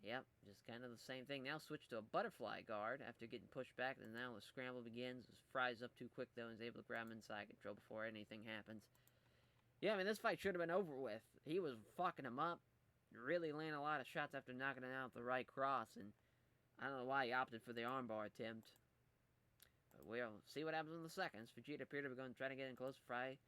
Yep, just kind of the same thing. Now switch to a butterfly guard after getting pushed back. And now the scramble begins. Frye's up too quick, though, and is able to grab him inside control before anything happens. Yeah, I mean, this fight should have been over with. He was fucking him up. Really landing a lot of shots after knocking him out with the right cross. And I don't know why he opted for the armbar attempt. But we'll see what happens in the seconds. Fujita appeared to be going to try to get in close. Frye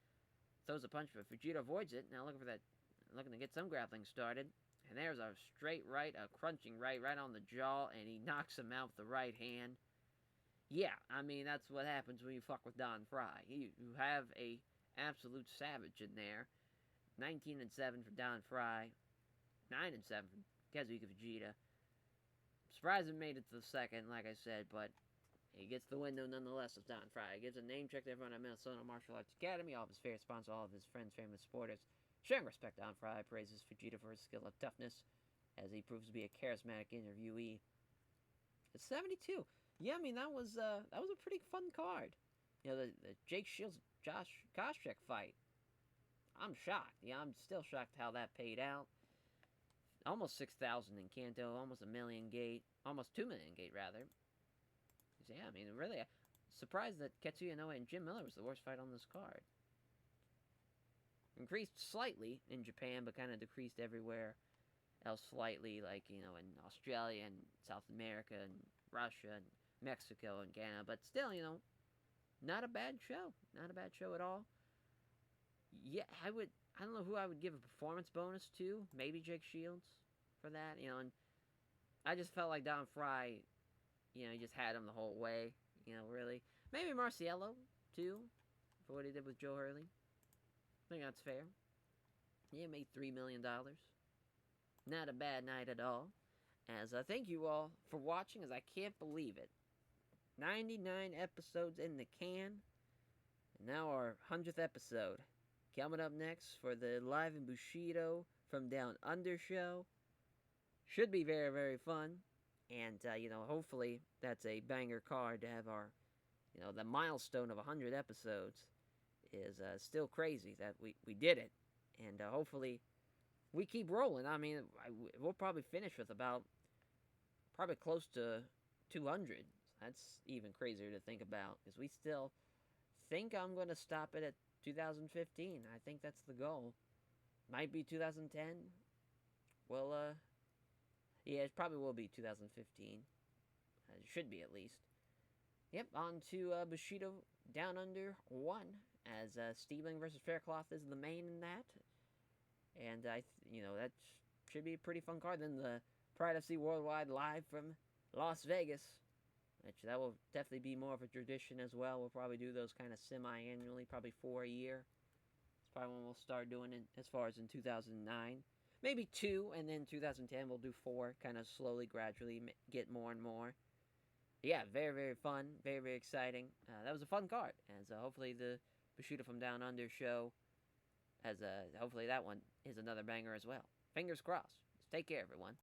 throws a punch, but Fujita avoids it. Now looking to get some grappling started. And there's a straight right, a crunching right on the jaw, and he knocks him out with the right hand. Yeah, I mean, that's what happens when you fuck with Don Frye. You have a absolute savage in there. 19-7 for Don Frye. 9-7 for Kazuchika Fujita. Surprised he made it to the second, like I said, but he gets the window nonetheless of Don Frye. He gives a name check to everyone at Minnesota Martial Arts Academy, all of his favorite sponsors, all of his friends, family, supporters. Showing respect, Don Frye praises Fujita for his skill of toughness, as he proves to be a charismatic interviewee. It's 72. Yeah, I mean, that was a pretty fun card. The Jake Shields, Josh Koscheck fight. I'm shocked. Yeah, I'm still shocked how that paid out. Almost 6,000 in Kanto, almost 1 million gate, almost 2 million gate, rather. Yeah, I mean, really, surprised that Ketsuya Inoue and Jim Miller was the worst fight on this card. Increased slightly in Japan, but kind of decreased everywhere else slightly, like, in Australia and South America and Russia and Mexico and Ghana. But still, not a bad show. Not a bad show at all. Yeah, I don't know who I would give a performance bonus to. Maybe Jake Shields for that, and I just felt like Don Frye, he just had him the whole way, really. Maybe Marciello, too, for what he did with Joe Hurley. I think that's fair. Yeah, made $3 million. Not a bad night at all. As I thank you all for watching, as I can't believe it. 99 episodes in the can. And now our 100th episode. Coming up next for the Live in Bushido from Down Under show. Should be very, very fun. And, hopefully that's a banger card to have our, the milestone of 100 episodes is still crazy that we did it. And hopefully we keep rolling. I mean, we'll probably finish with probably close to 200. That's even crazier to think about, because we still think I'm going to stop it at 2015. I think that's the goal. Might be 2010. Well, yeah, it probably will be 2015. It should be, at least. Yep, on to Bushido Down Under 1, as Stiebling versus Faircloth is the main in that. And, that should be a pretty fun card. Then the Pride FC Worldwide live from Las Vegas, which that will definitely be more of a tradition as well. We'll probably do those kind of semi-annually, probably 4 a year. It's probably when we'll start doing it as far as in 2009. Maybe 2, and then 2010 we'll do 4, kind of slowly, gradually get more and more. Yeah, very, very fun, very, very exciting. That was a fun card, as hopefully the Bushido from Down Under show, hopefully that one is another banger as well. Fingers crossed. Take care, everyone.